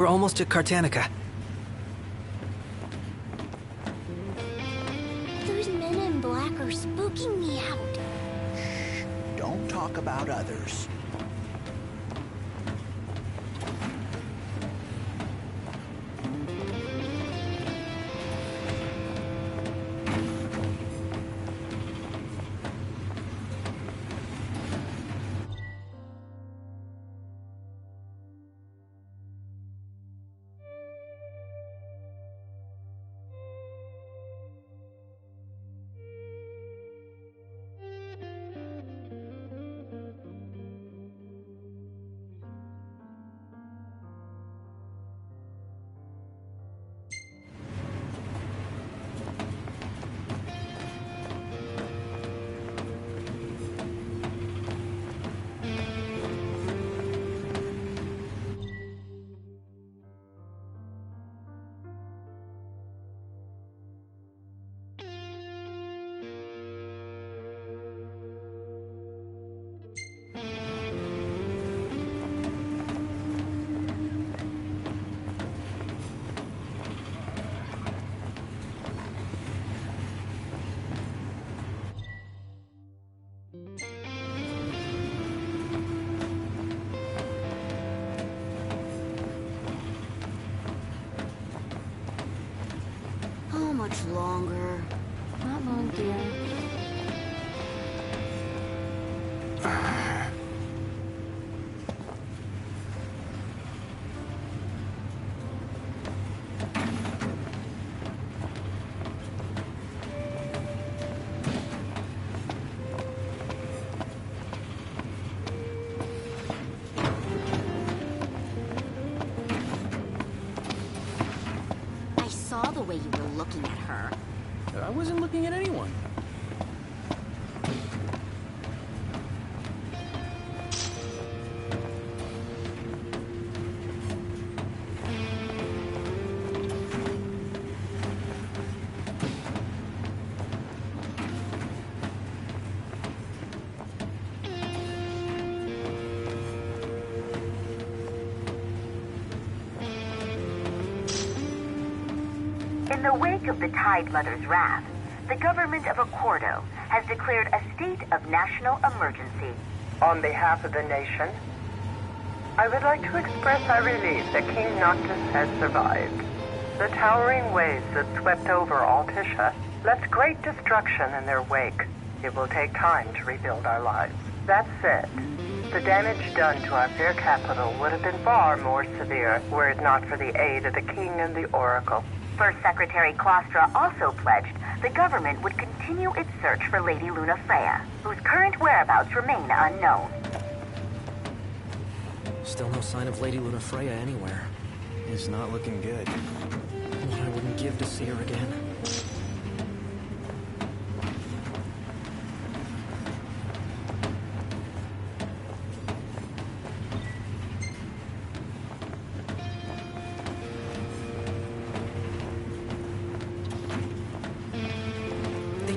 We're almost at Cartanica. Those men in black are spooking me out. Shh, don't talk about others. How much longer? Not long, dear. I saw the way you were looking at her. I wasn't looking at anyone. In the wake of the Tide Mother's wrath, the government of Accordo has declared a state of national emergency. On behalf of the nation, I would like to express our relief that King Noctis has survived. The towering waves that swept over Altisha left great destruction in their wake. It will take time to rebuild our lives. That said, the damage done to our fair capital would have been far more severe were it not for the aid of the King and the Oracle. First Secretary Claustra also pledged the government would continue its search for Lady Lunafreya, whose current whereabouts remain unknown. Still no sign of Lady Lunafreya anywhere. It's not looking good. What I wouldn't give to see her again.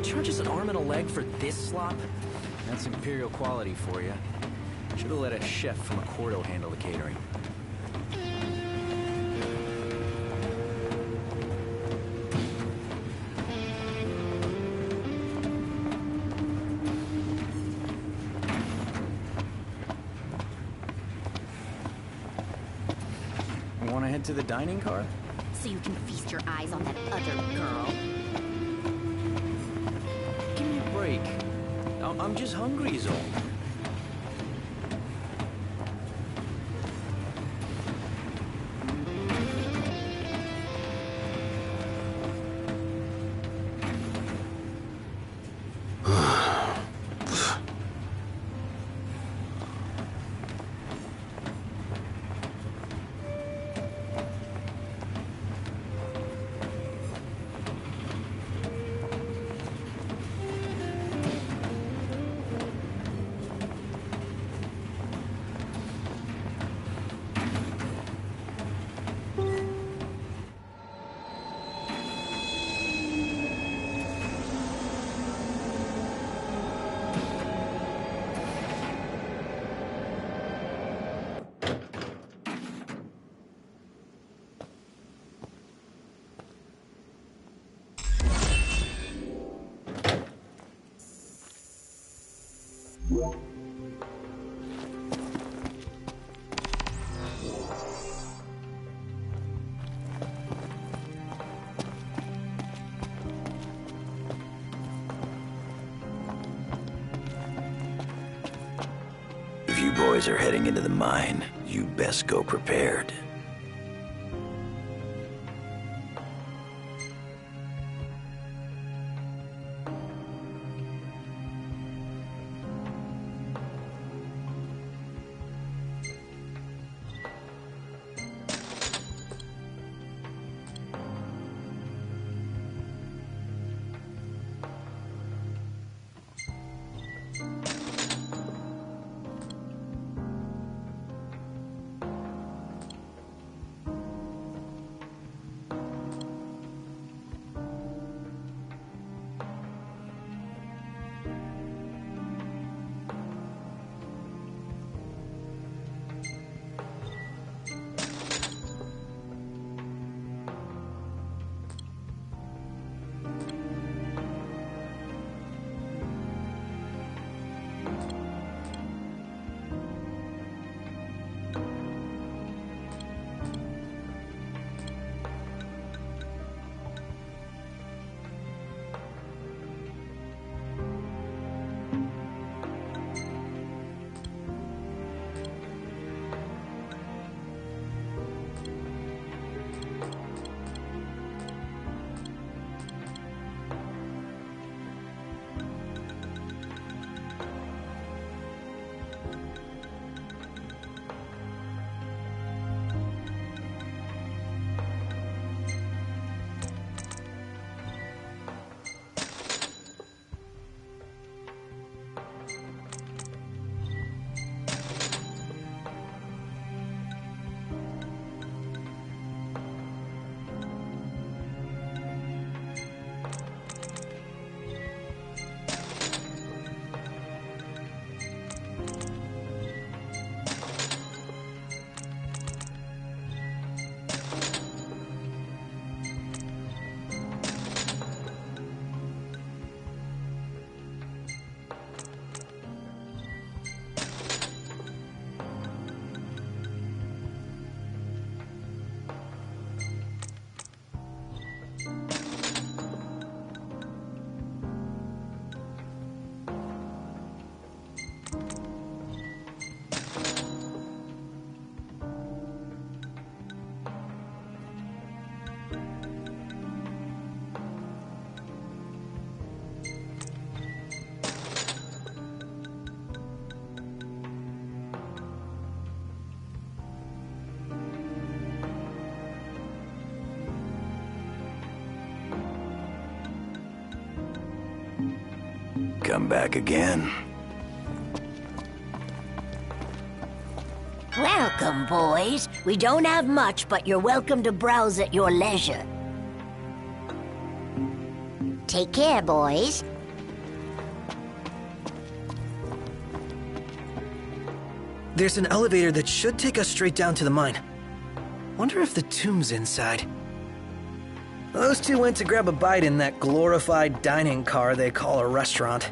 Charge us an arm and a leg for this slop? That's Imperial quality for you. Should have let a chef from Accordo handle the catering. You want to head to the dining car? So you can feast your eyes on that other girl. Give me a break. I'm just hungry is all. boys are heading into the mine. You best go prepared. Come back again. Welcome, boys. We don't have much, but you're welcome to browse at your leisure. Take care, boys. There's an elevator that should take us straight down to the mine. Wonder if the tomb's inside. Those two went to grab a bite in that glorified dining car they call a restaurant.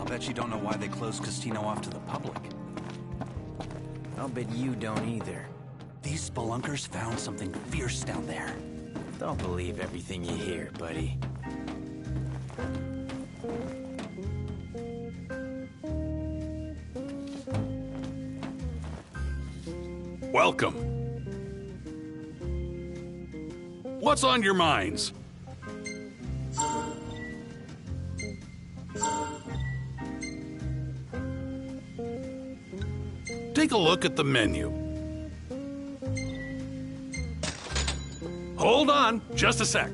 I'll bet you don't know why they closed Casino off to the public. I'll bet you don't either. These spelunkers found something fierce down there. Don't believe everything you hear, buddy. Welcome. What's on your minds? Take a look at the menu. Hold on, just a sec.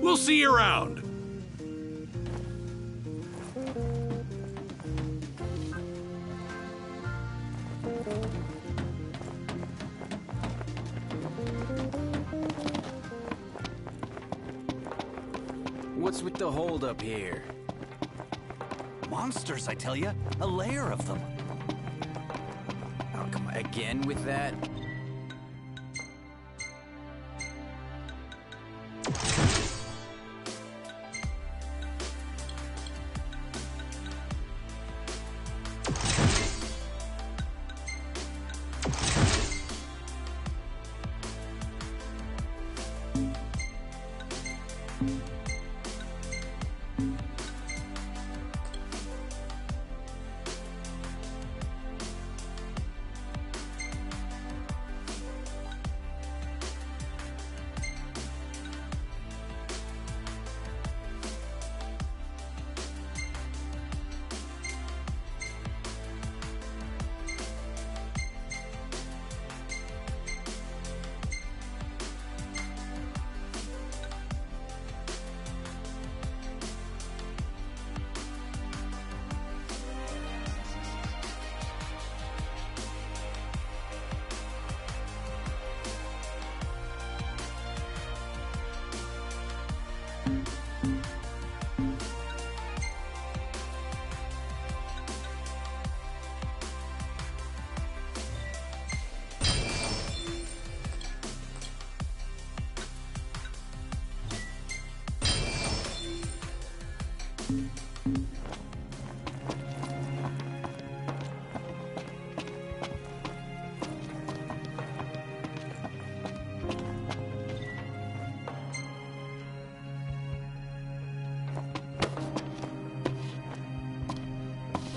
We'll see you around. What's with the holdup here? Monsters, I tell you. A layer of them. Oh, come on. Again with that?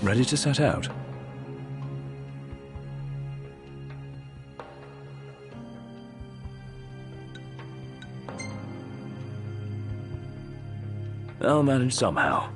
Ready to set out? I'll manage somehow.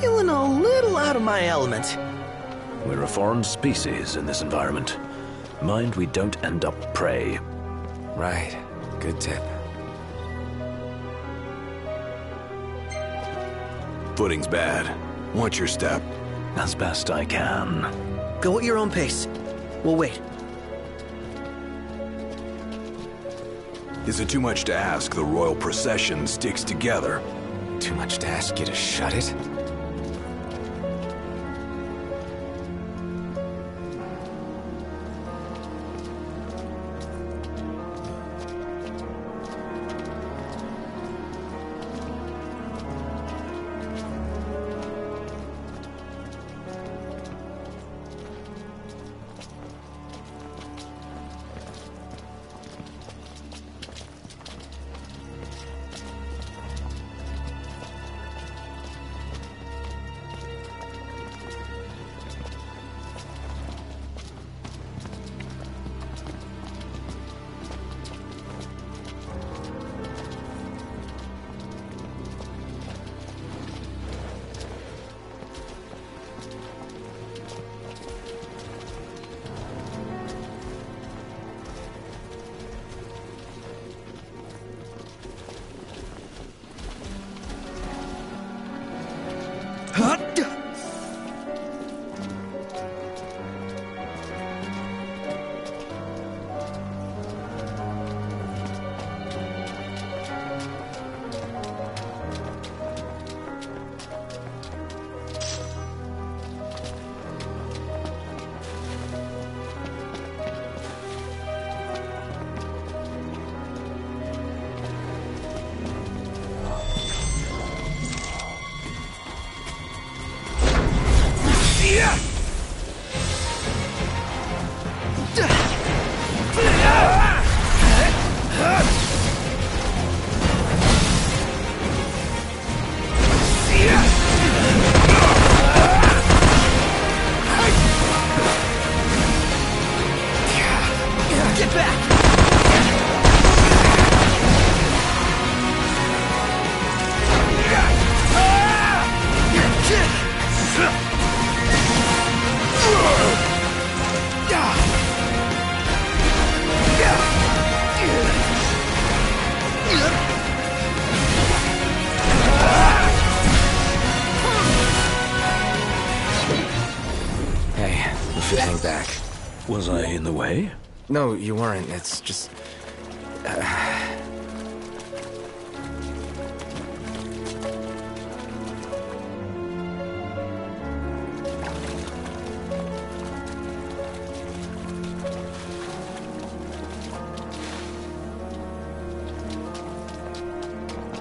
Feeling a little out of my element. We're a foreign species in this environment. Mind we don't end up prey. Right. Good tip. Footing's bad. Watch your step. As best I can. Go at your own pace. We'll wait. Is it too much to ask the royal procession sticks together? Too much to ask you to shut it? Get back! Hey, you should hang back. Was I in the way? No, you weren't. It's just...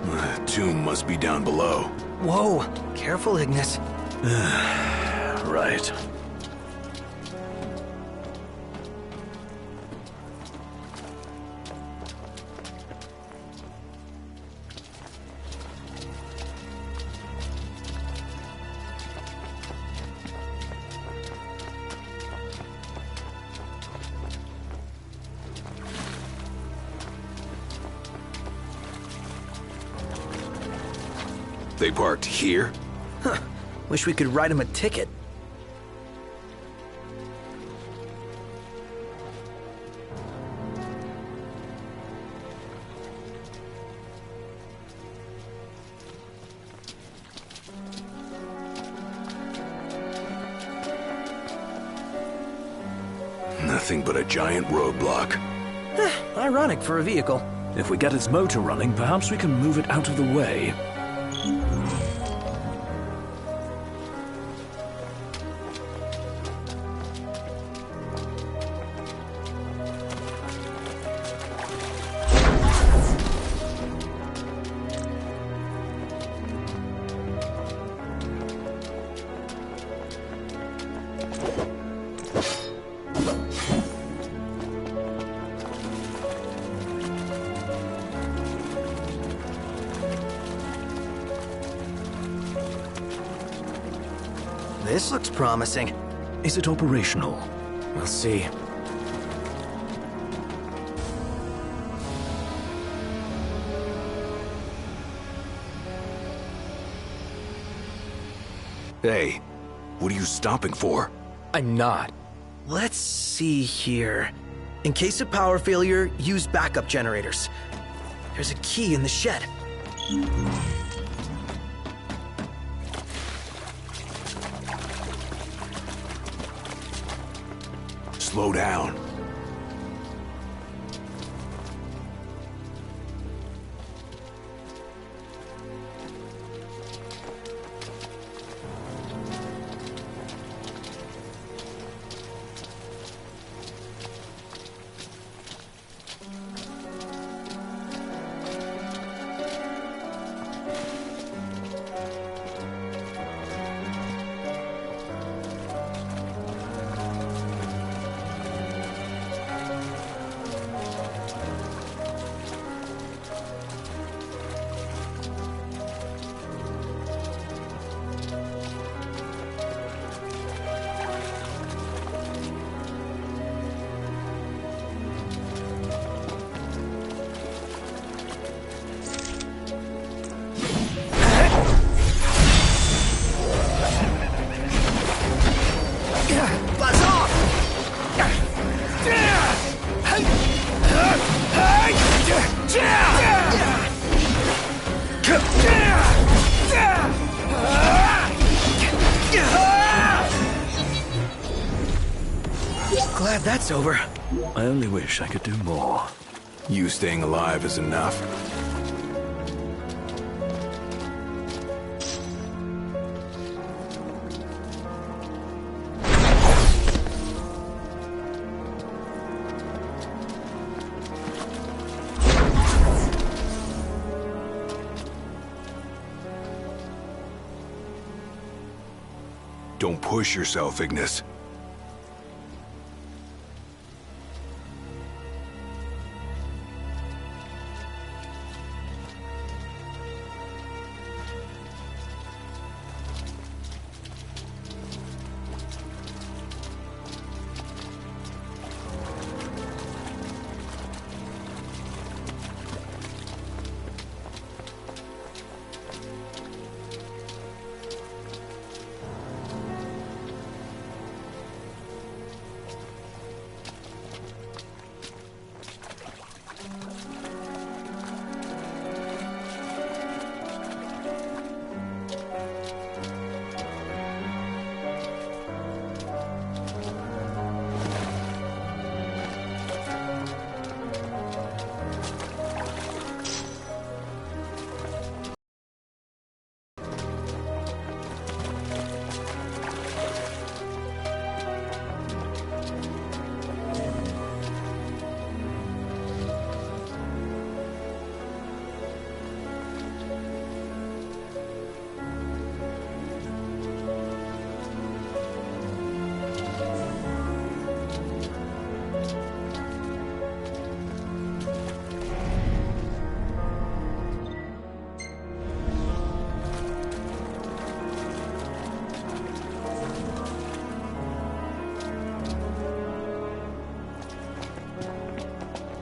The tomb must be down below. Whoa, careful, Ignis. Right. They parked here? Huh. Wish we could write him a ticket. Nothing but a giant roadblock. Ironic for a vehicle. If we get its motor running, perhaps we can move it out of the way. This looks promising. Is it operational? We'll see. Hey, what are you stopping for? I'm not. Let's see here. In case of power failure, use backup generators. There's a key in the shed. Slow down. Glad that's over. I only wish I could do more. You staying alive is enough. Don't push yourself, Ignis.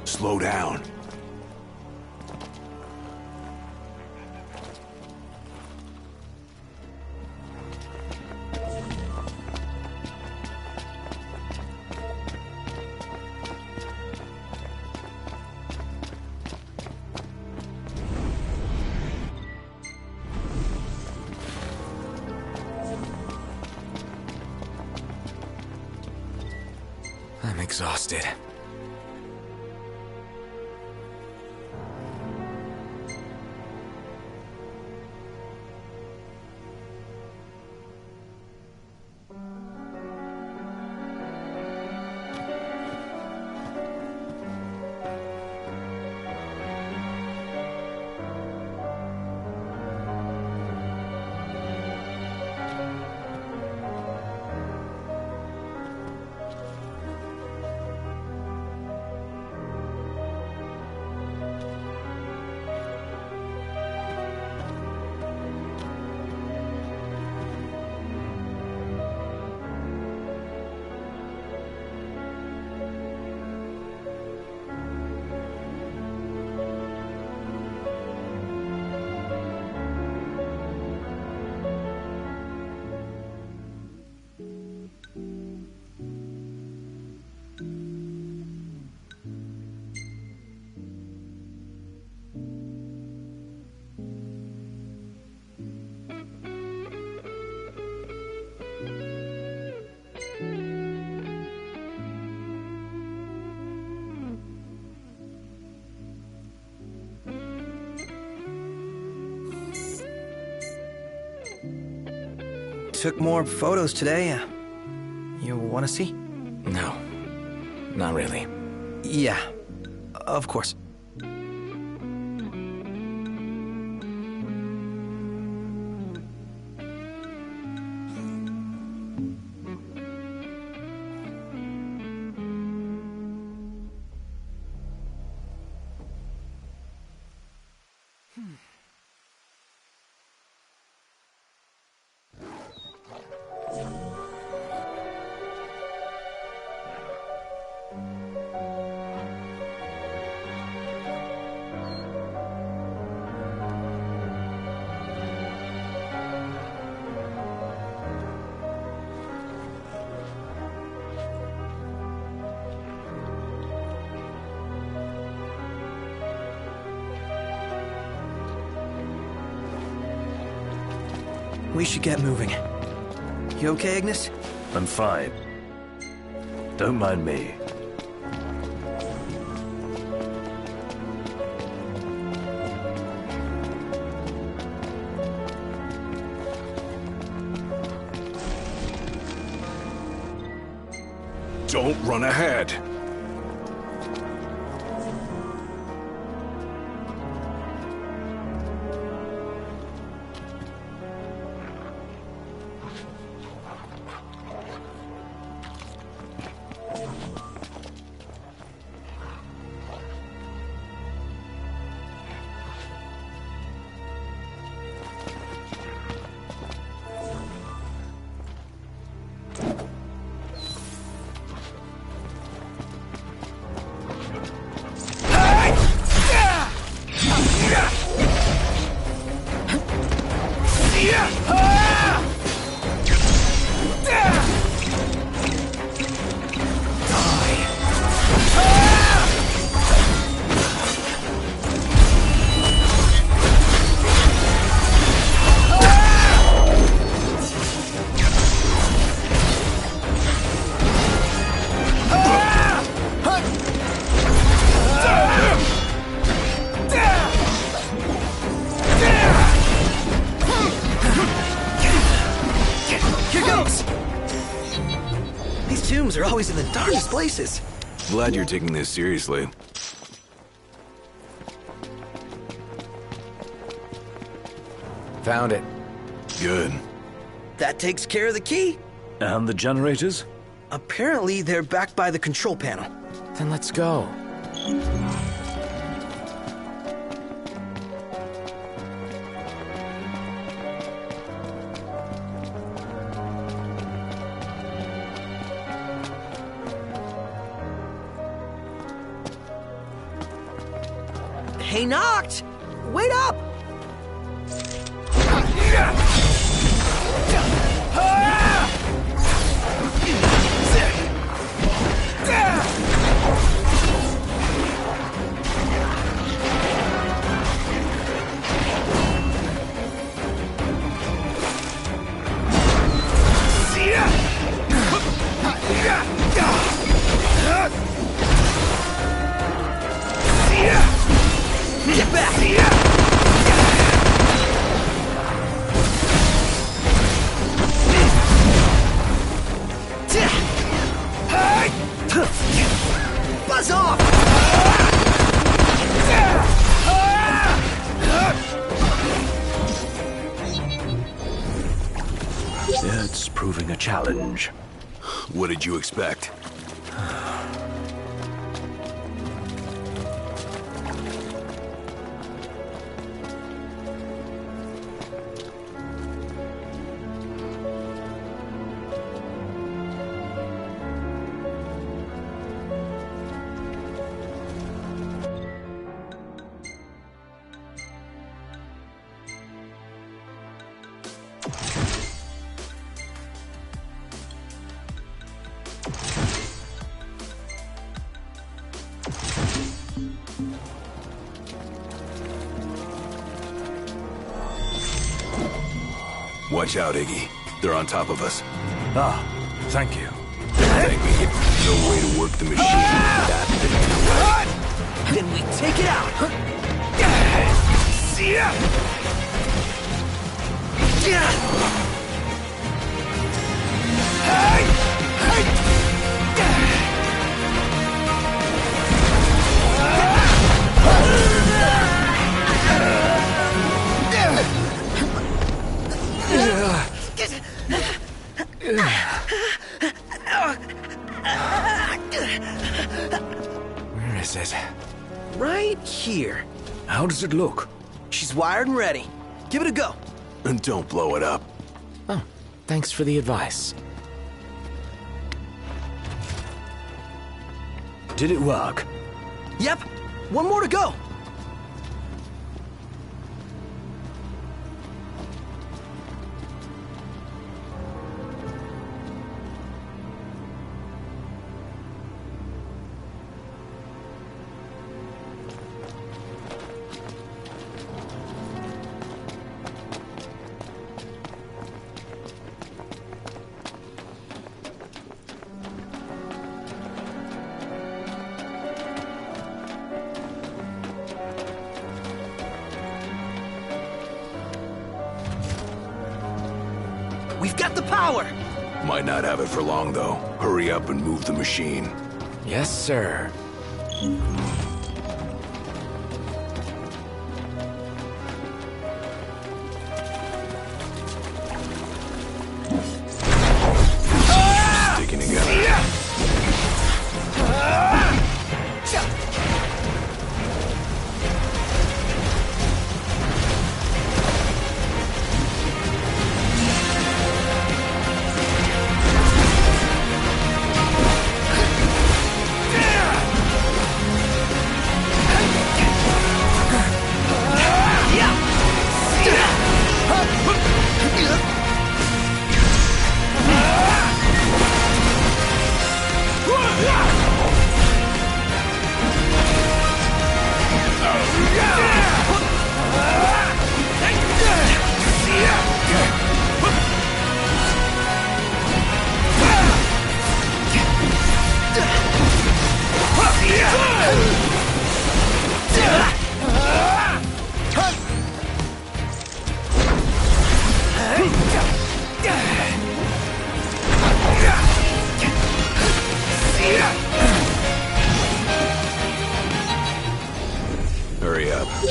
Slow down. I'm exhausted. Took more photos today. You want to see? No, not really. Yeah, of course. We should get moving. You okay, Ignis? I'm fine. Don't mind me. Don't run ahead. These tombs are always in the darkest places. Glad you're taking this seriously. Found it. Good. That takes care of the key. And the generators? Apparently, they're back by the control panel. Then let's go. Hey, Noct! Wait up! Get back! Buzz off! It's proving a challenge. What did you expect? Watch out, Iggy. They're on top of us. Ah, thank you. Thank me. No way to work the machine. That Then we take it out! See ya! Where is it? Right here. How does it look? She's wired and ready. Give it a go. And don't blow it up. Oh, thanks for the advice. Did it work? Yep. One more to go. We've got the power! Might not have it for long, though. Hurry up and move the machine. Yes, sir. Sticking together.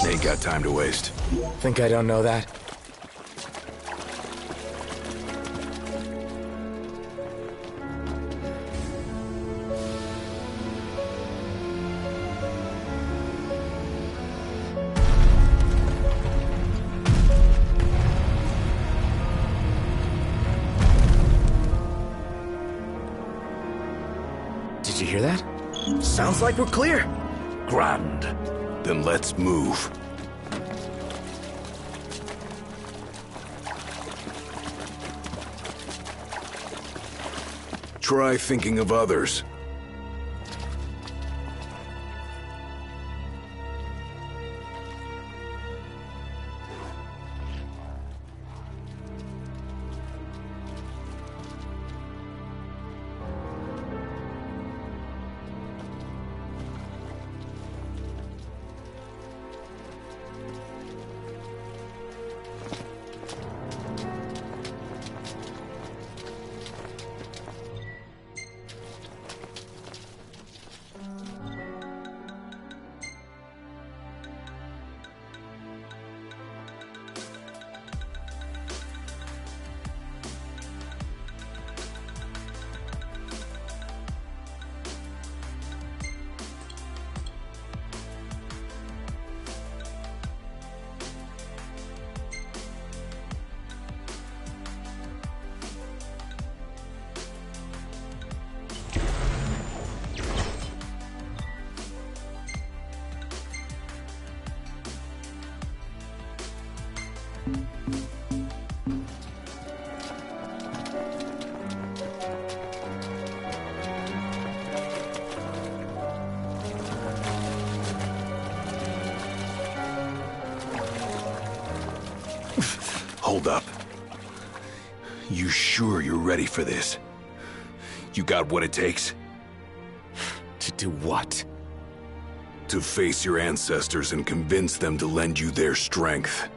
Ain't got time to waste. Think I don't know that? Did you hear that? Sounds like we're clear. Grand. Then let's move. Try thinking of others. Hold up. You sure you're ready for this? You got what it takes? To do what? To face your ancestors and convince them to lend you their strength.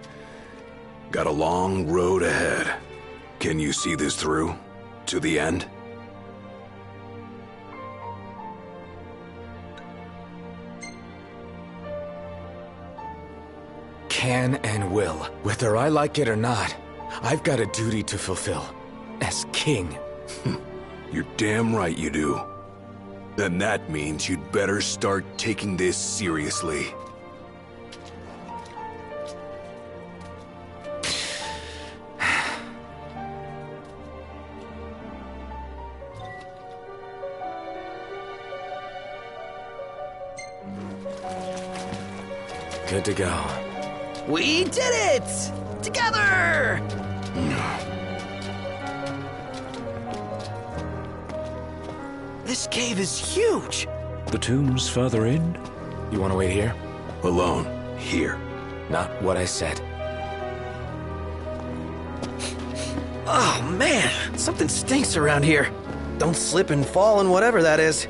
Got a long road ahead. Can you see this through? To the end? Can and will. Whether I like it or not, I've got a duty to fulfill. As king. You're damn right you do. Then that means you'd better start taking this seriously. Good to go. We did it! Together! This cave is huge! The tomb's further in? You want to wait here? Alone. Here. Not what I said. Oh man, something stinks around here. Don't slip and fall and whatever that is.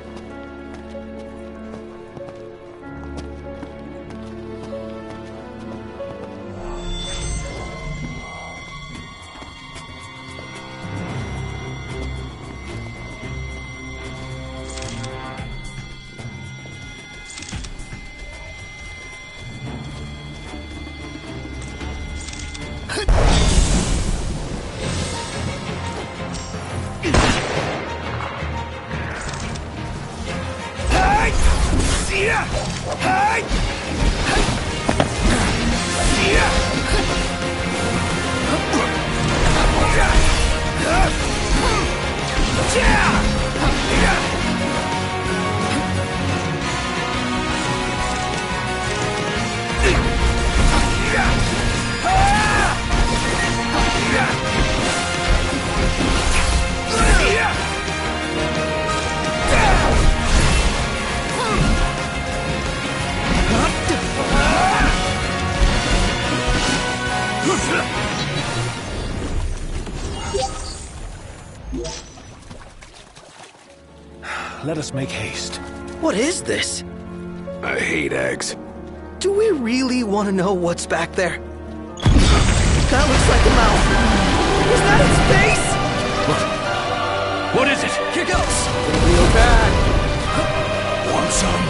Let us make haste. What is this? I hate eggs. Do we really want to know what's back there? That looks like a mouth. Is that its face? What is it? Here goes. Real bad. Want some?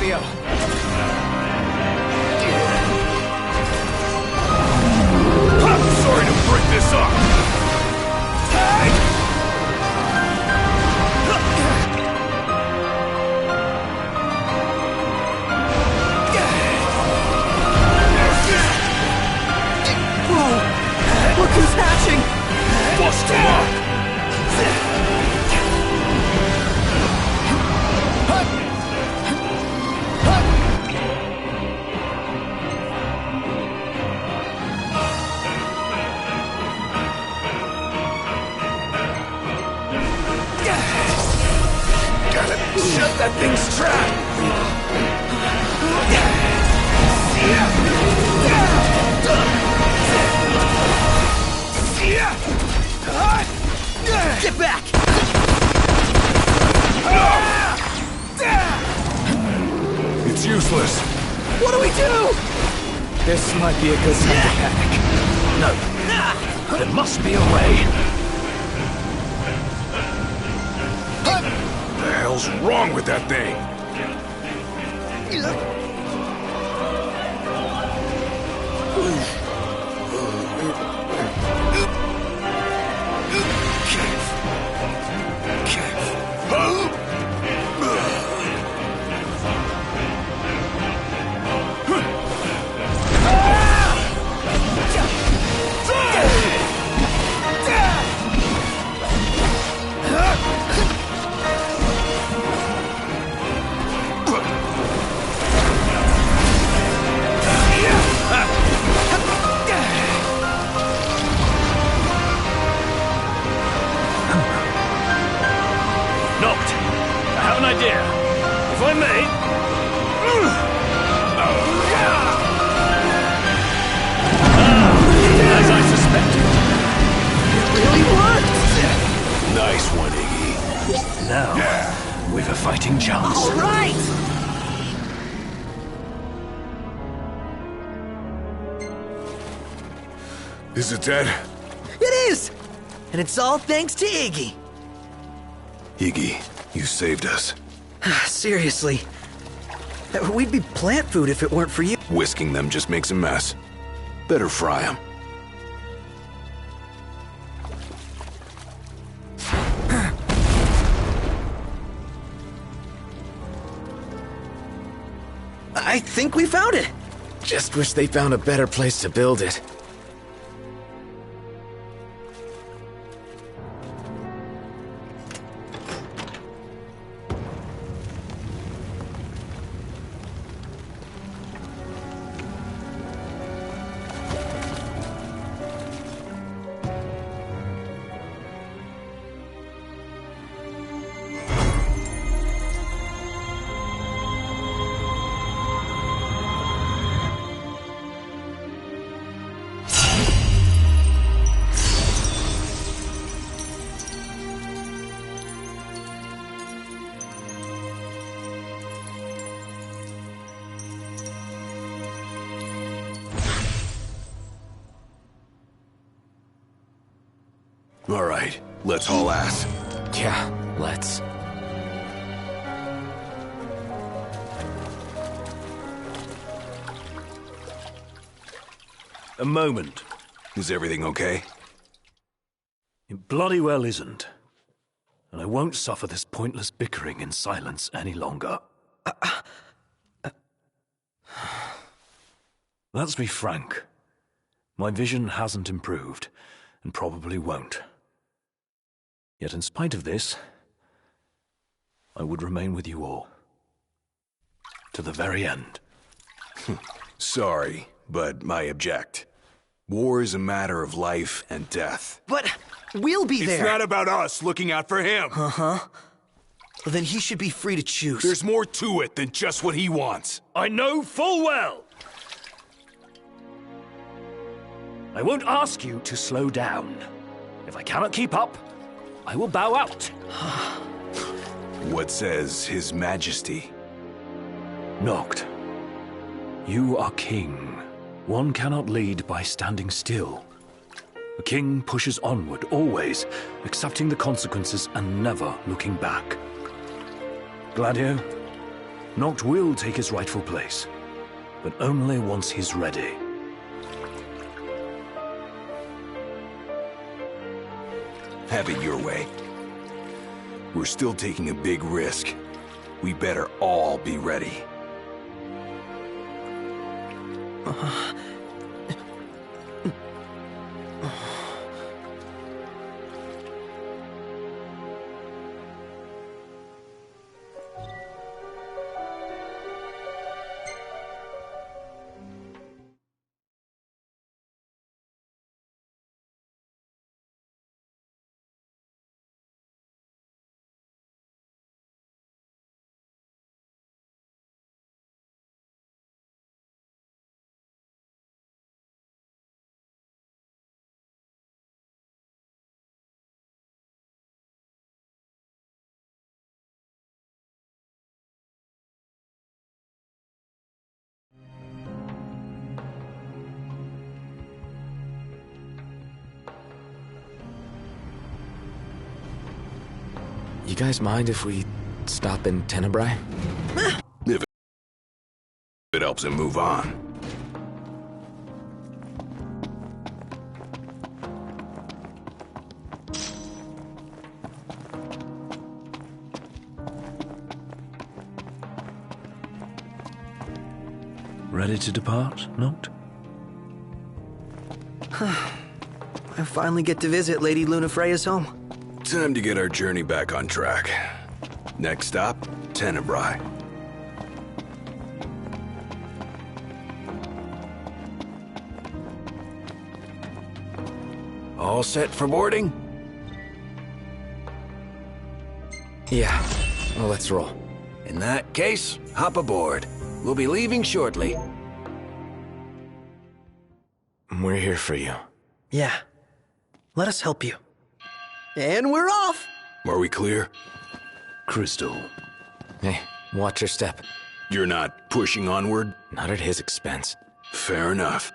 Gladio! I'm sorry to break this up! Whoa! Look who's hatching! Bust him up! Shut that thing's trap! Get back! It's useless. What do we do? This might be a good time to panic. No. There must be a way. What the hell's wrong with that thing? If I may... As I suspected. It really worked! Nice one, Iggy. Now, we've a fighting chance. All right! Is it dead? It is! And it's all thanks to Iggy. Iggy, you saved us. Seriously. We'd be plant food if it weren't for you. Whisking them just makes a mess. Better fry them. I think we found it. Just wish they found a better place to build it. All right, let's haul ass. Yeah, let's. A moment. Is everything okay? It bloody well isn't. And I won't suffer this pointless bickering in silence any longer. Let's be frank. My vision hasn't improved, and probably won't. Yet in spite of this, I would remain with you all. To the very end. Sorry, but I object. War is a matter of life and death. But we'll be there. It's not about us looking out for him. Uh-huh. Well, then he should be free to choose. There's more to it than just what he wants. I know full well. I won't ask you to slow down. If I cannot keep up, I will bow out. What says His Majesty? Noct, you are king. One cannot lead by standing still. A king pushes onward, always, accepting the consequences and never looking back. Gladio, Noct will take his rightful place, but only once he's ready. Have it your way. We're still taking a big risk. We better all be ready. You guys mind if we stop in Tenebrae? If it helps him move on. Ready to depart, Noct? I finally get to visit Lady Lunafreya's home. Time to get our journey back on track. Next stop, Tenebrae. All set for boarding? Yeah. Well, let's roll. In that case, hop aboard. We'll be leaving shortly. We're here for you. Yeah. Let us help you. And we're off! Are we clear? Crystal. Hey, watch your step. You're not pushing onward? Not at his expense. Fair enough.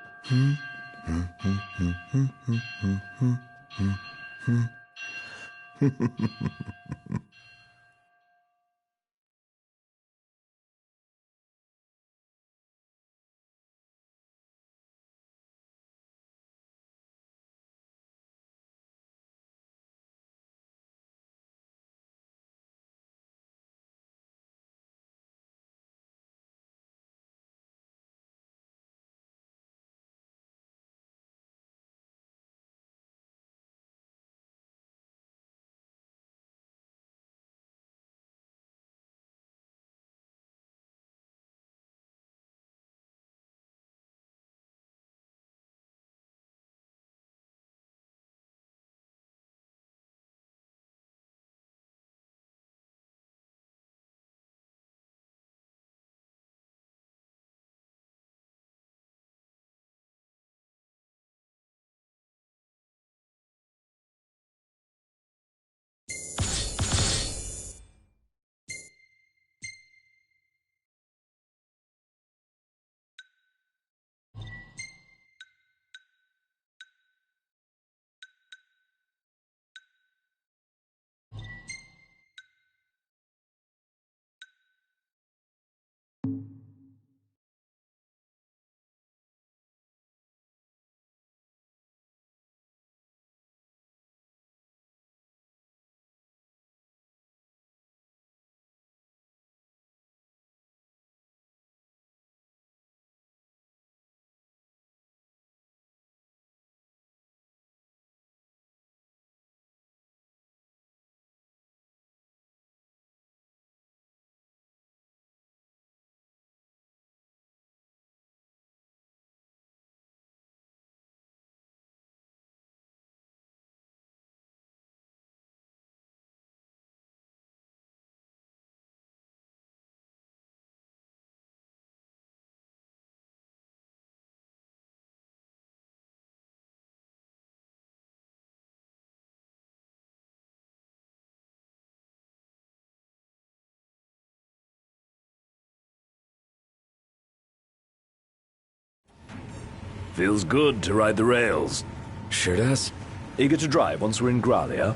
Feels good to ride the rails. Sure does. Eager to drive once we're in Gralia?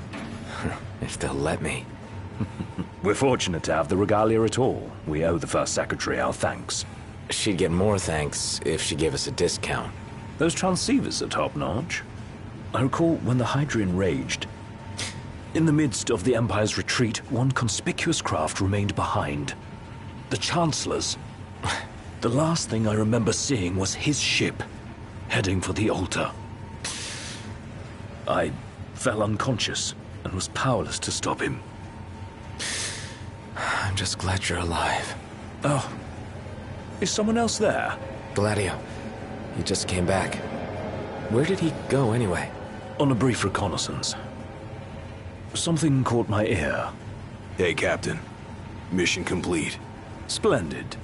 If they'll let me. We're fortunate to have the regalia at all. We owe the First Secretary our thanks. She'd get more thanks if she gave us a discount. Those transceivers are top-notch. I recall when the Hydrian raged. In the midst of the Empire's retreat, one conspicuous craft remained behind. The Chancellor's. The last thing I remember seeing was his ship, heading for the altar. I fell unconscious and was powerless to stop him. I'm just glad you're alive. Oh. Is someone else there? Gladio. He just came back. Where did he go anyway? On a brief reconnaissance. Something caught my ear. Hey, Captain. Mission complete. Splendid.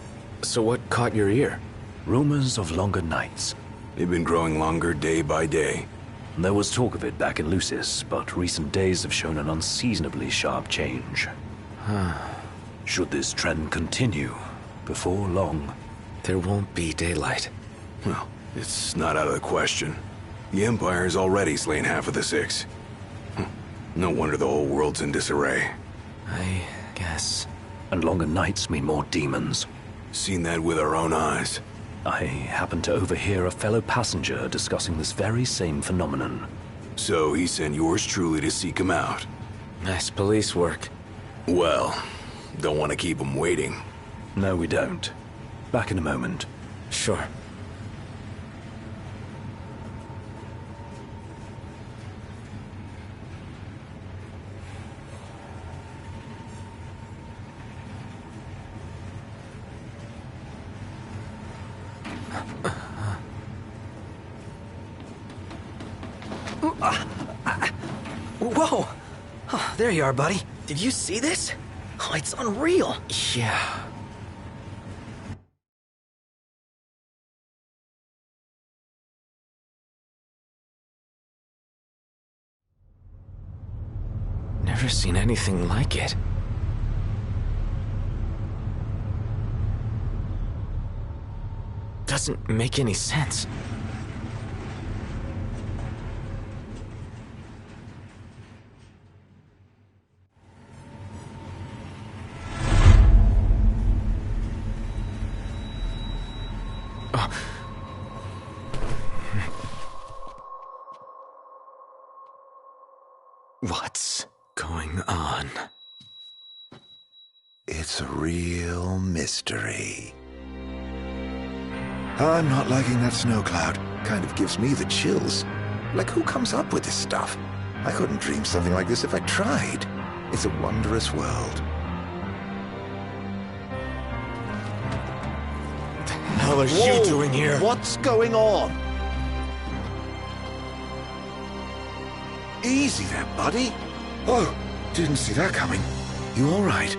So what caught your ear? Rumors of longer nights. They've been growing longer day by day. There was talk of it back in Lucis, but recent days have shown an unseasonably sharp change. Should this trend continue, before long... There won't be daylight. Well, it's not out of the question. The Empire's already slain half of the Six. No wonder the whole world's in disarray. I guess. And longer nights mean more demons. Seen that with our own eyes. I happened to overhear a fellow passenger discussing this very same phenomenon. So he sent yours truly to seek him out. Nice police work. Well, don't want to keep him waiting. No, we don't. Back in a moment. Sure. Whoa! Oh, there you are, buddy. Did you see this? Oh, it's unreal. Yeah. Never seen anything like it. Doesn't make any sense. What's going on? It's a real mystery. I'm not liking that snow cloud. Kind of gives me the chills. Like, who comes up with this stuff? I couldn't dream something like this if I tried. It's a wondrous world. What the hell are you doing here? What's going on? Easy there, buddy. Oh, didn't see that coming. You all right?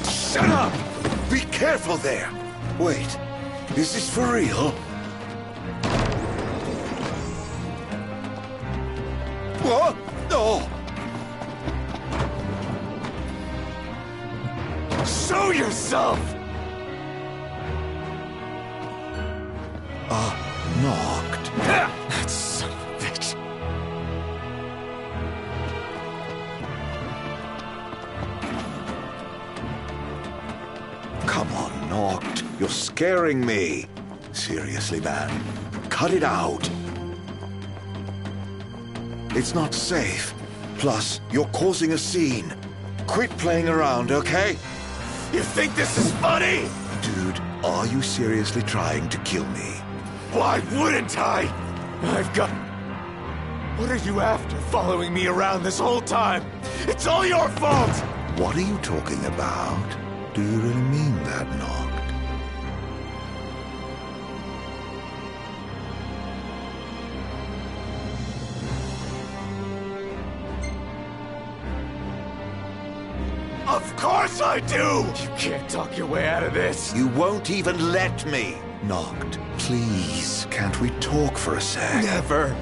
Shut up! Be careful there! Wait, is this for real? What? Oh! Show yourself! Knocked. That son of a bitch. Come on, Knocked. You're scaring me. Seriously, man. Cut it out. It's not safe. Plus, you're causing a scene. Quit playing around, okay? You think this is funny? Dude, are you seriously trying to kill me? Why wouldn't I? I've got... What are you after, following me around this whole time? It's all your fault! What are you talking about? Do you really mean that, Knocked? Of course I do! You can't talk your way out of this. You won't even let me. Knocked, please, can't we talk for a sec? Never.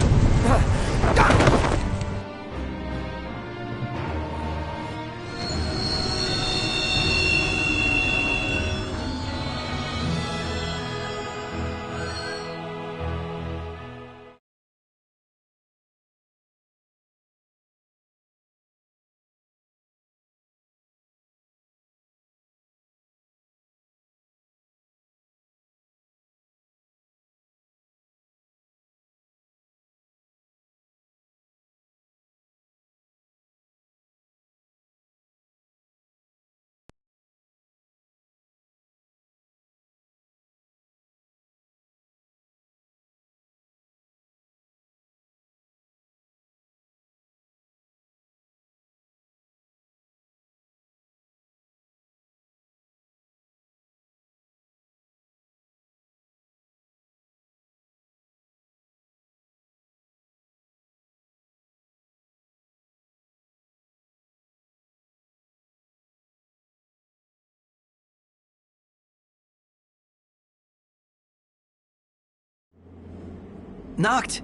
Noct,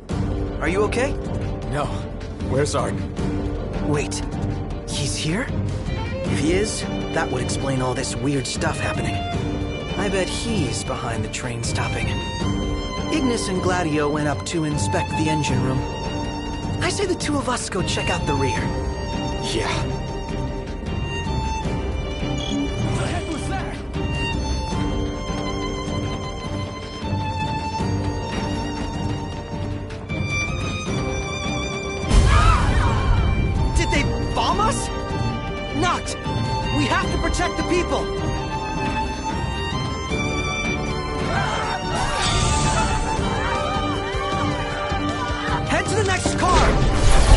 are you okay? No. Where's Arden? Wait, he's here? If he is, that would explain all this weird stuff happening. I bet he's behind the train stopping. Ignis and Gladio went up to inspect the engine room. I say the two of us go check out the rear. Yeah. What the heck was that? Did they bomb us? Noct! We have to protect the people! Head to the next car!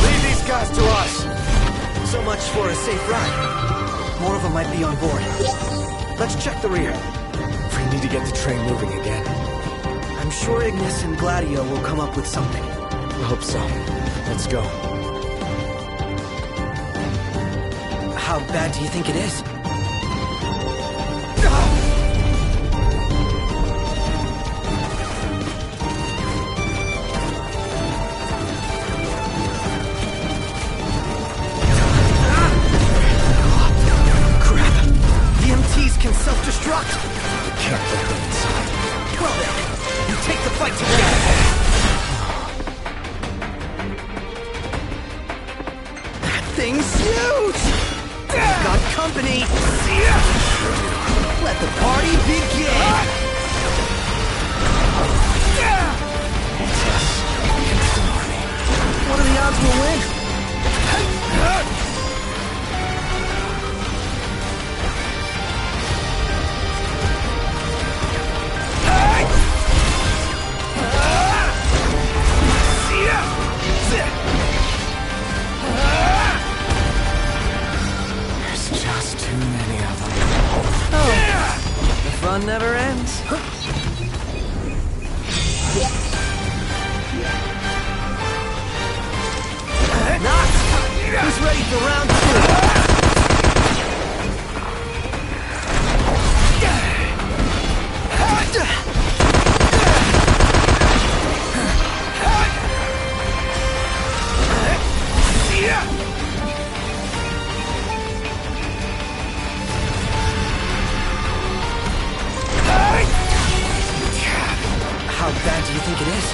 Leave these guys to us! So much for a safe ride. More of them might be on board. Let's check the rear. We need to get the train moving again. I'm sure Ignis and Gladio will come up with something. I hope so. Let's go. How bad do you think it is? Crap! The MTs can self-destruct! Can't let them inside. Well then, you take the fight together! That thing's huge! We've got company! Let the party begin! What are the odds we'll win? There's just too many of them. The fun never ends. Noct! Who's ready for round two? How bad do you think it is?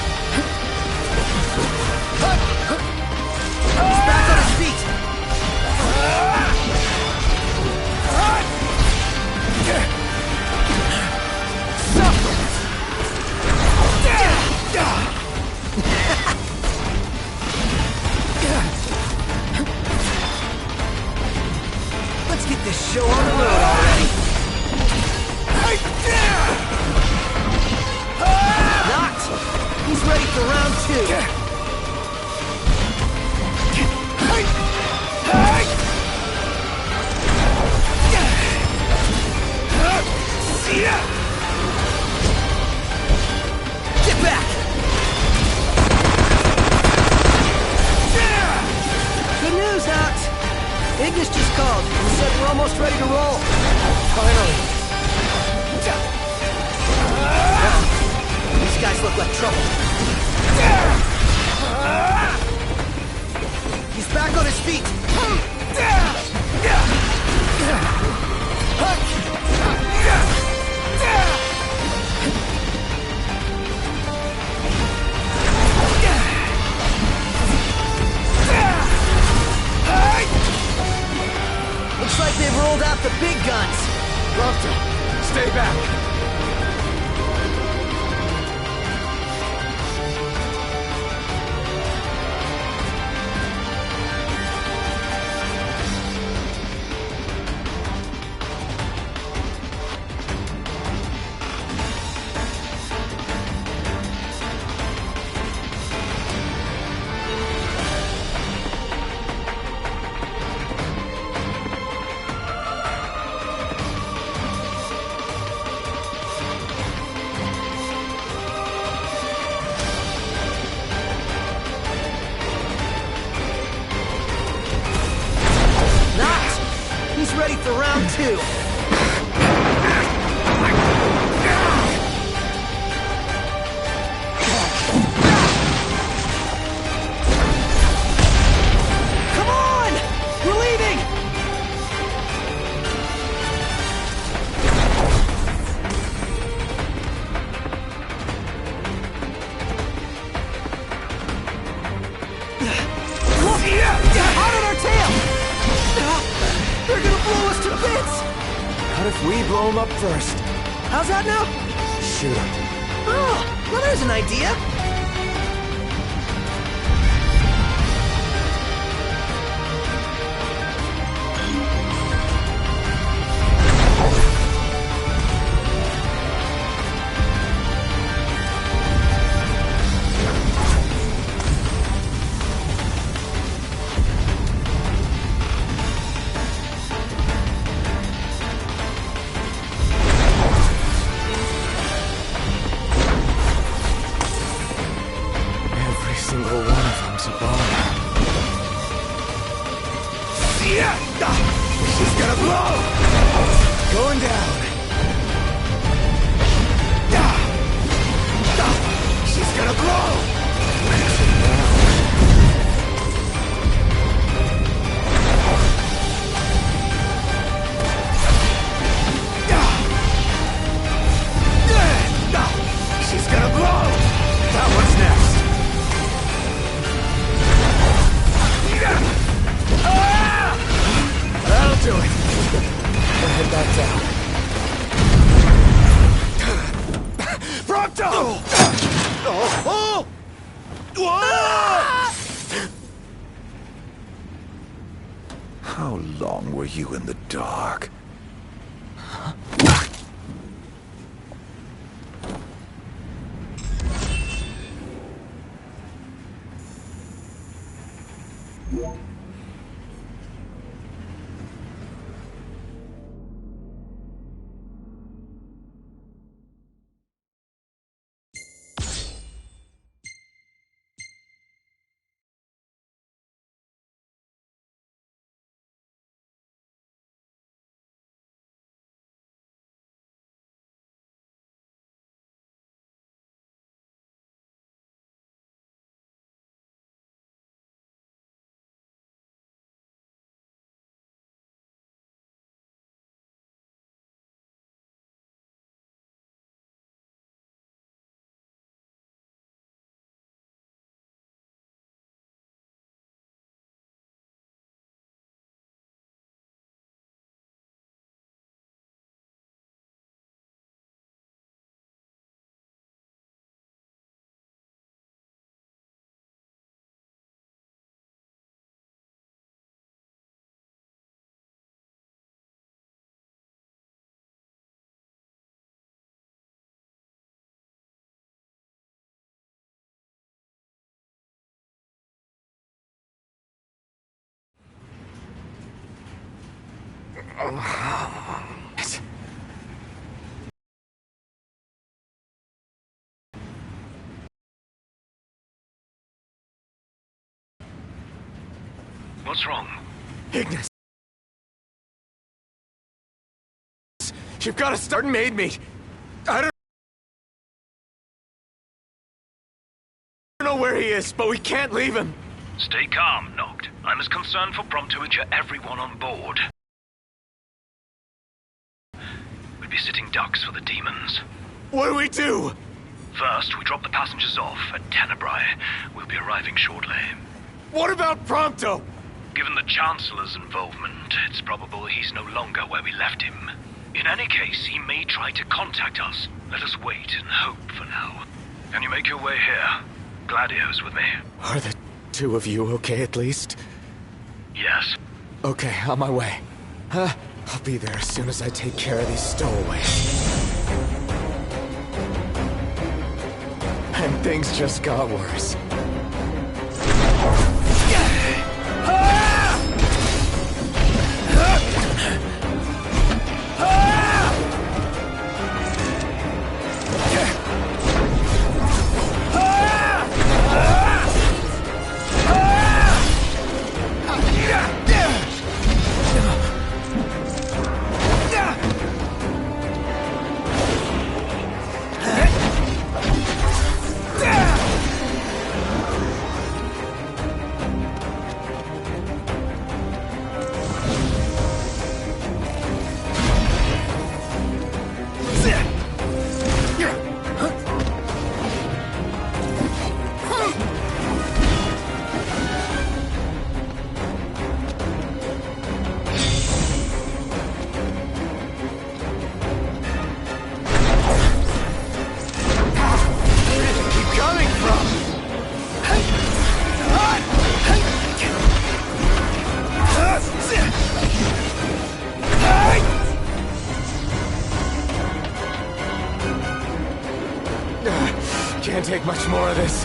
He's back on his feet! Let's get this show on the road already! Noct! He's ready for round two! Get back! Good news, Noct! Ignis just called and said we're almost ready to roll. Finally! These guys look like trouble. He's back on his feet. Looks like they've rolled out the big guns. Rafta, stay back! Ready for round two. What if we blow him up first? How's that now? Shoot him. Oh, well, there's an idea. Single one of them's a bomb. Yeah! She's gonna blow! Going down. She's gonna blow! She's gonna blow! That one's next. That'll do it. We'll head back down. Prompto! Oh! Whoa! How long were you in the dark? What's wrong? Ignis! You've got to start made me! I don't know where he is, but we can't leave him! Stay calm, Noct. I'm as concerned for Prom to ensure everyone on board. We'd be sitting ducks for the demons. What do we do? First, we drop the passengers off at Tenebrae. We'll be arriving shortly. What about Prompto? Given the Chancellor's involvement, it's probable he's no longer where we left him. In any case, he may try to contact us. Let us wait and hope for now. Can you make your way here? Gladio's with me. Are the two of you okay at least? Yes. Okay, on my way. I'll be there as soon as I take care of these stowaways. And things just got worse. can't take much more of this.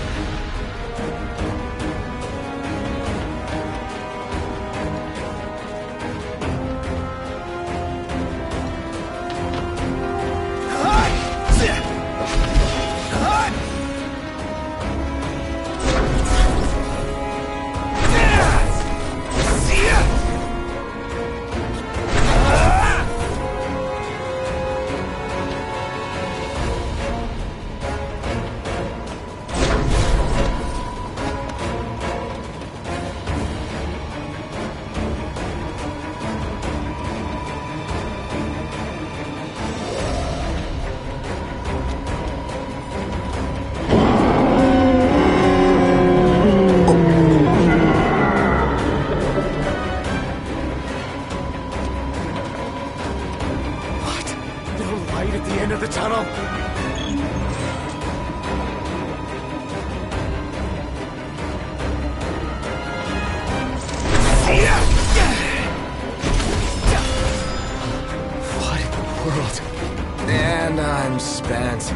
And I'm spent.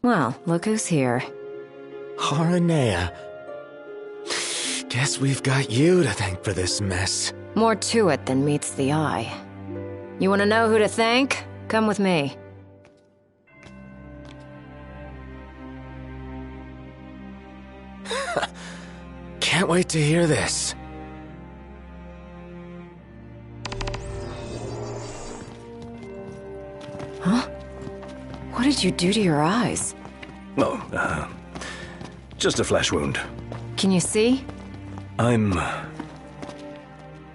Well, look who's here. Haranea. Guess we've got you to thank for this mess. More to it than meets the eye. You want to know who to thank? Come with me. Can't wait to hear this. Huh? What did you do to your eyes? Oh, just a flesh wound. Can you see? I'm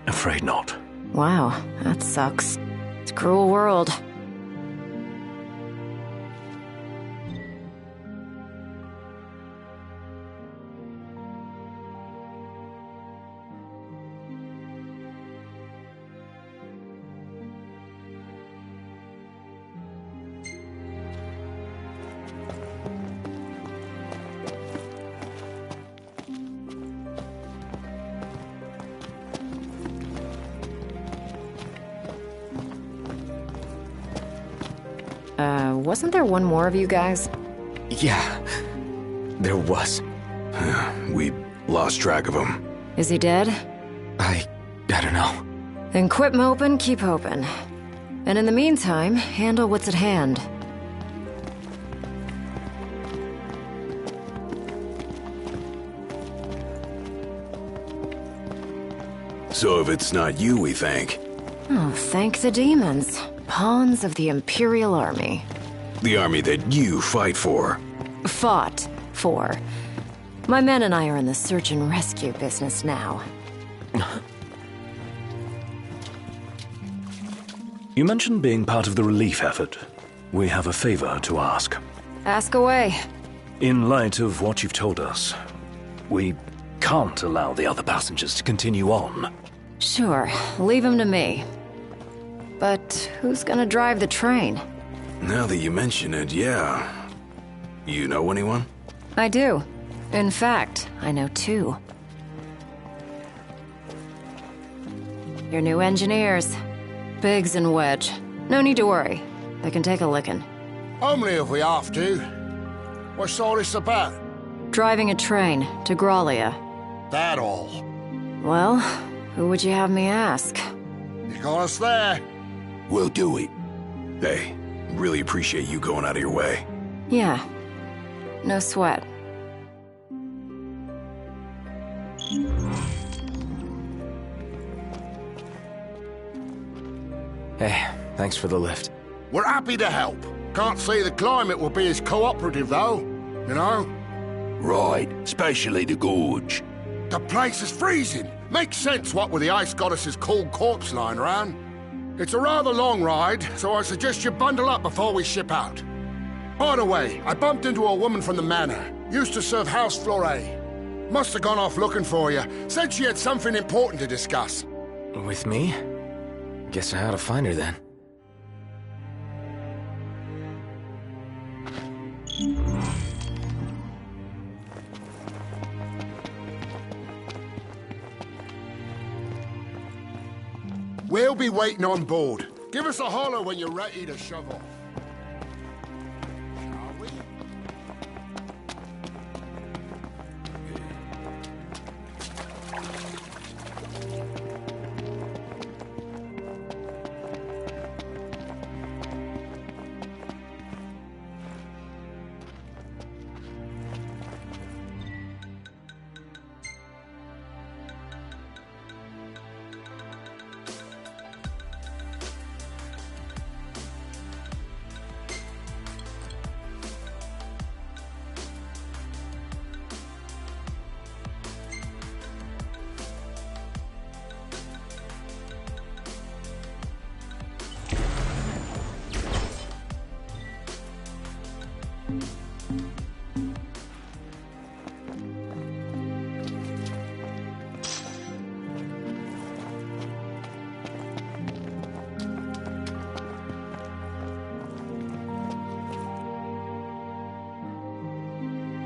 afraid not. Wow, that sucks. It's a cruel world. Wasn't there one more of you guys? Yeah, there was. We lost track of him. Is he dead? I don't know. Then quit moping, keep hoping. And in the meantime, handle what's at hand. So if it's not you, we thank. Oh, thank the demons. Pawns of the Imperial Army. The army that you fight for. Fought for. My men and I are in the search and rescue business now. You mentioned being part of the relief effort. We have a favor to ask. Ask away. In light of what you've told us, we can't allow the other passengers to continue on. Sure, leave him to me. But who's gonna drive the train? Now that you mention it, yeah. You know anyone? I do. In fact, I know two. Your new engineers. Biggs and Wedge. No need to worry. They can take a licking. Only if we have to. What's all this about? Driving a train to Graulia. That all? Well, Who would you have me ask? You got us there. We'll do it. Hey, really appreciate you going out of your way. Yeah. No sweat. Hey, thanks for the lift. We're happy to help. Can't say the climate will be as cooperative, though. You know? Right, especially the gorge. The place is freezing. Makes sense what with the ice goddess's cold corpse lying around. It's a rather long ride, so I suggest you bundle up before we ship out. By the way, I bumped into a woman from the manor. Used to serve House Fleuret. Must have gone off looking for you. Said she had something important to discuss. With me? Guess I ought to find her then. We'll be waiting on board. Give us a holler when you're ready to shove off. Shall we?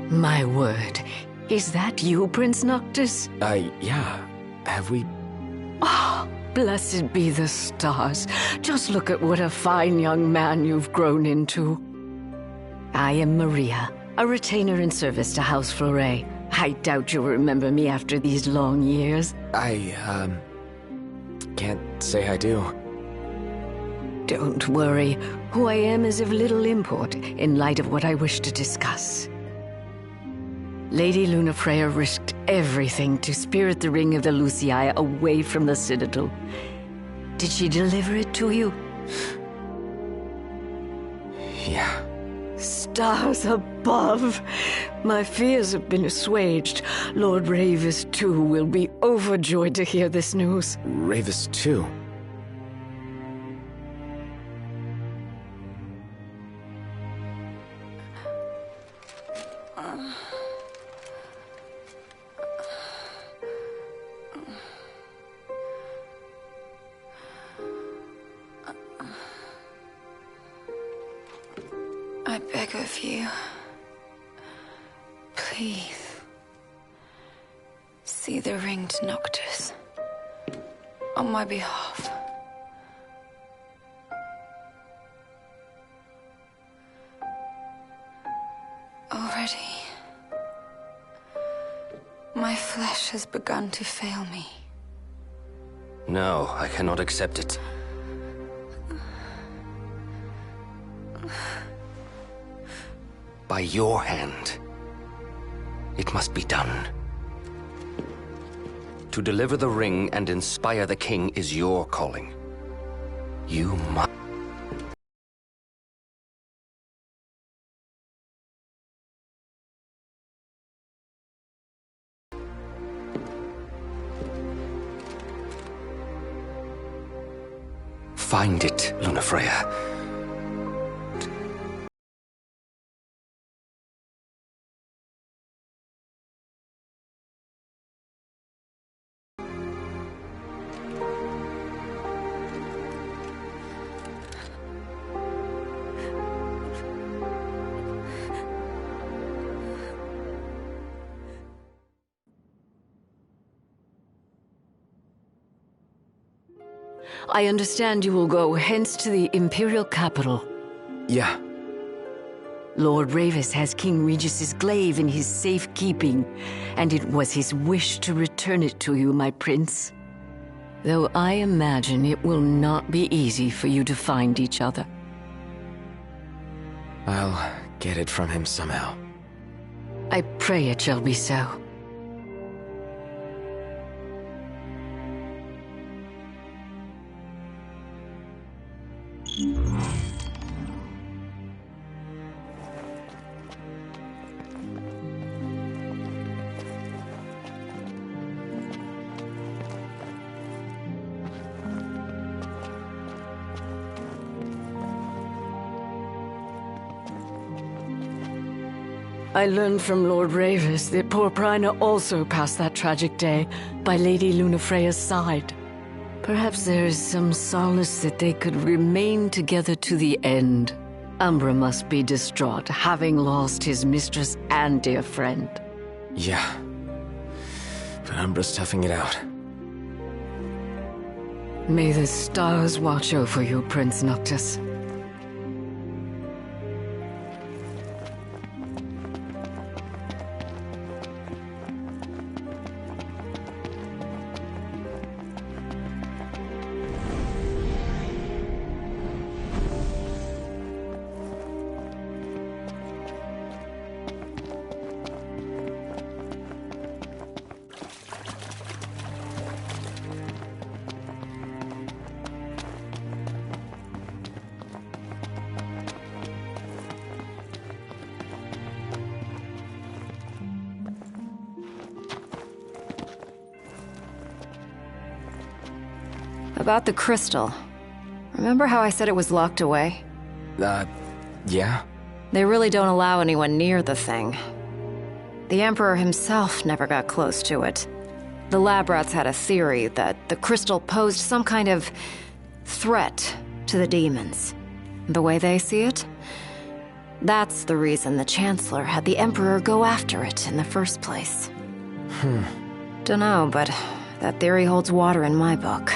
My word. Is that you, Prince Noctis? Yeah. Have we... Oh, blessed be the stars. Just look at what a fine young man you've grown into. I am Maria, a retainer in service to House Fleuret. I doubt you'll remember me after these long years. Can't say I do. Don't worry. Who I am is of little import in light of what I wish to discuss. Lady Lunafreya risked everything to spirit the ring of the Lucii away from the Citadel. Did she deliver it to you? Yeah. Stars above! My fears have been assuaged. Lord Ravis, too, will be overjoyed to hear this news. Ravis, too? I beg of you, please, see the ringed Noctis on my behalf. Already, my flesh has begun to fail me. No, I cannot accept it. By your hand. It must be done. To deliver the ring and inspire the king is your calling. You must... Find it, Lunafreya. I understand you will go hence to the Imperial capital. Yeah. Lord Ravis has King Regis's glaive in his safekeeping, and it was his wish to return it to you, my prince. Though I imagine it will not be easy for you to find each other. I'll get it from him somehow. I pray it shall be so. I learned from Lord Ravis that poor Prina also passed that tragic day by Lady Lunafreya's side. Perhaps there is some solace that they could remain together to the end. Umbra must be distraught, having lost his mistress and dear friend. Yeah. But Umbra's toughing it out. May the stars watch over you, Prince Noctis. About the crystal. Remember how I said it was locked away? Yeah? They really don't allow anyone near the thing. The Emperor himself never got close to it. The lab rats had a theory that the crystal posed some kind of threat to the demons. The way they see it? That's the reason the Chancellor had the Emperor go after it in the first place. Dunno, but that theory holds water in my book.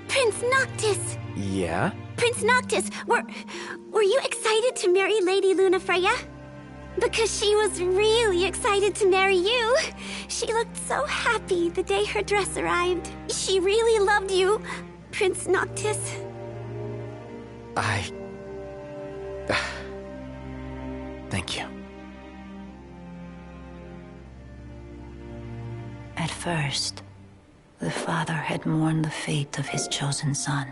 Prince Noctis! Yeah? Prince Noctis, were you excited to marry Lady Lunafreya? Because she was really excited to marry you. She looked so happy the day her dress arrived. She really loved you, Prince Noctis. Thank you. At first, the father had mourned the fate of his chosen son.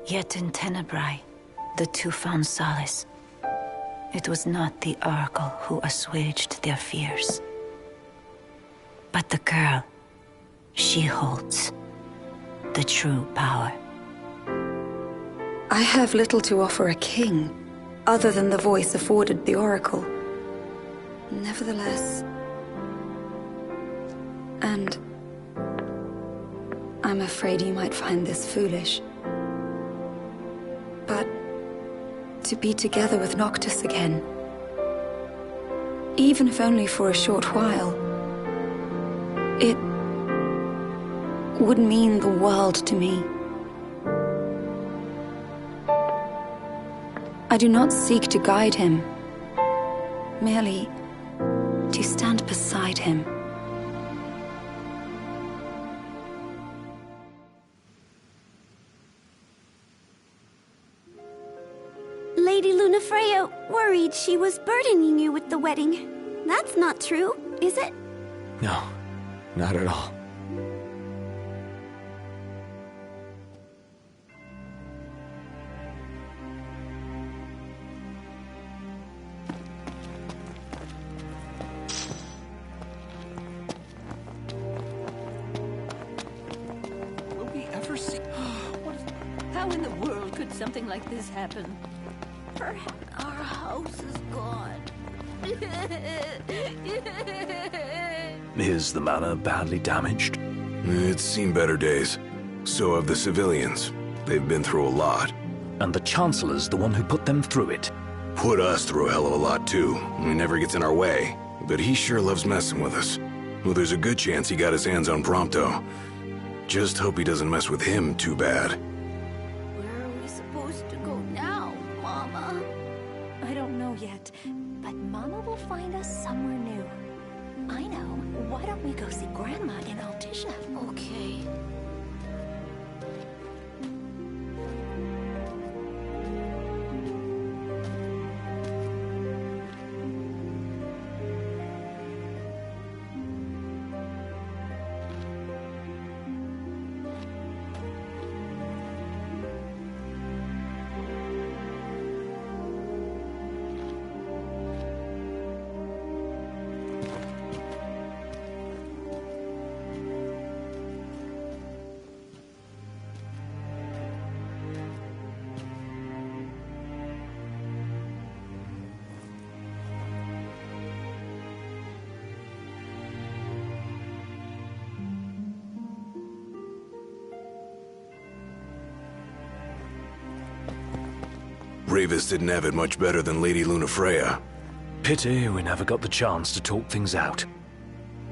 Yet in Tenebrae, the two found solace. It was not the Oracle who assuaged their fears, but the girl she holds. the true power. I have little to offer a king, other than the voice afforded the Oracle. Nevertheless... And... I'm afraid you might find this foolish. But... to be together with Noctis again, even if only for a short while, it would mean the world to me. I do not seek to guide him, merely to stand beside him. Lady Lunafreya worried she was burdening you with the wedding. That's not true, is it? No, not at all. Will we ever see... How in the world could something like this happen? Perhaps our house is gone. Is the manor badly damaged? It's seen better days. So have the civilians. They've been through a lot. And the Chancellor's the one who put them through it. Put us through a hell of a lot, too. He never gets in our way. But he sure loves messing with us. Well, there's a good chance he got his hands on Prompto. Just hope he doesn't mess with him too bad. Where are we supposed to go now, Mama? I don't know yet, but Mama will find us somewhere new. I know. Why don't we go see Grandma in Altisha? Okay. Ravis didn't have it much better than Lady Lunafreya. Pity we never got the chance to talk things out.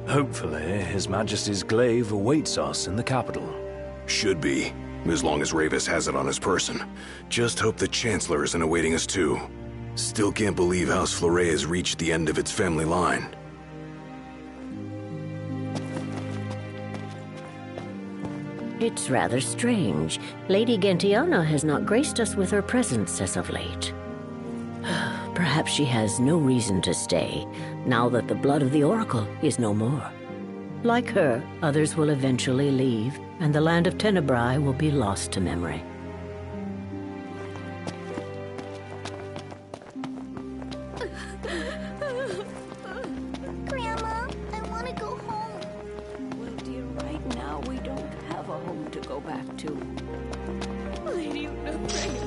Hopefully, His Majesty's glaive awaits us in the capital. Should be, as long as Ravis has it on his person. Just hope the Chancellor isn't awaiting us too. Still can't believe House Fleuret has reached the end of its family line. It's rather strange. Lady Gentiana has not graced us with her presence as of late. Perhaps she has no reason to stay, now that the blood of the Oracle is no more. Like her, others will eventually leave, and the land of Tenebrae will be lost to memory. Grandma, I want to go home. Well, dear, right now we don't have a home to go back to. Lady Lunafreya.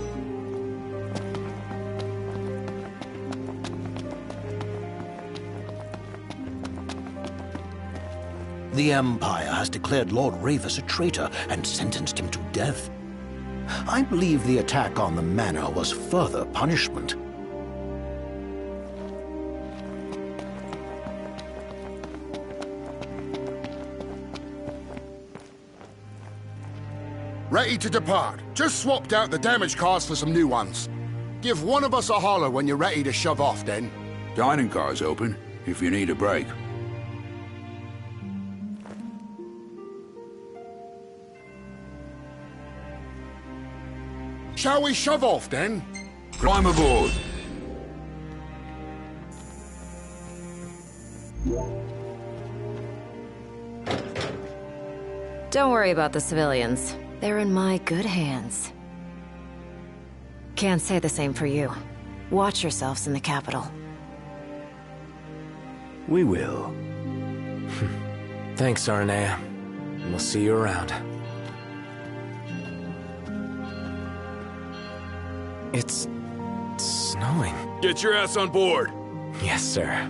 The Empire has declared Lord Ravis a traitor and sentenced him to death. I believe the attack on the manor was further punishment. Ready to depart. Just swapped out the damage cars for some new ones. Give one of us a holler when you're ready to shove off, then. Dining car's open, if you need a break. Shall we shove off, then? Climb aboard! Don't worry about the civilians. They're in my good hands. Can't say the same for you. Watch yourselves in the capital. We will. Thanks, Aranea. We'll see you around. It's snowing. Get your ass on board! Yes, sir.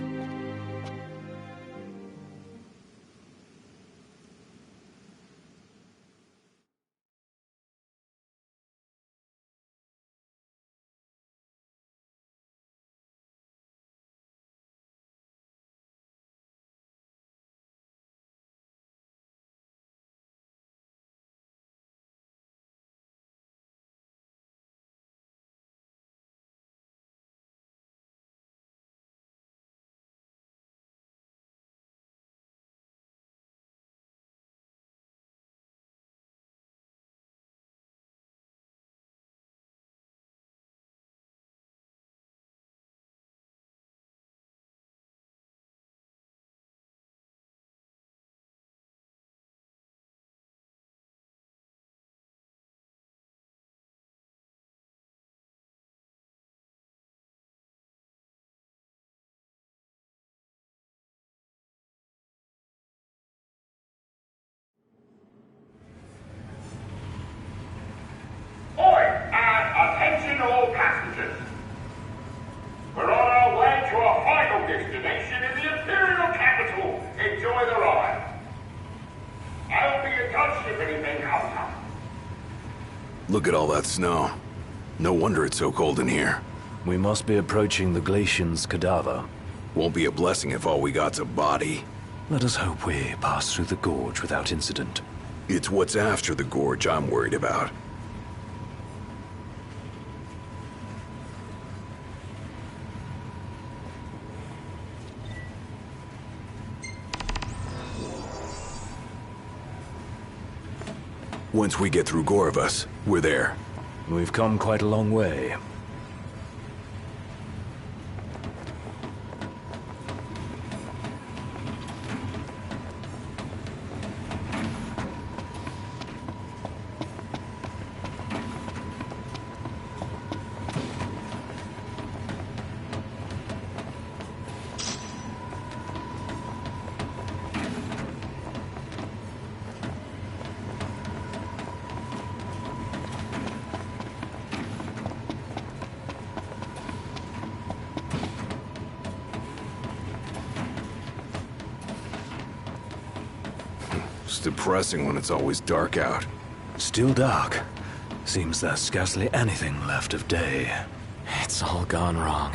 Attention all passengers. We're on our way to our final destination in the Imperial capital. Enjoy the ride. I'll be in touch if anything comes up. Look at all that snow. No wonder it's so cold in here. We must be approaching the Glacian's cadaver. Won't be a blessing if all we got's a body. Let us hope we pass through the gorge without incident. It's what's after the gorge I'm worried about. Once we get through Gorvas, we're there. We've come quite a long way. It's depressing when it's always dark out. Still dark. Seems there's scarcely anything left of day. It's all gone wrong.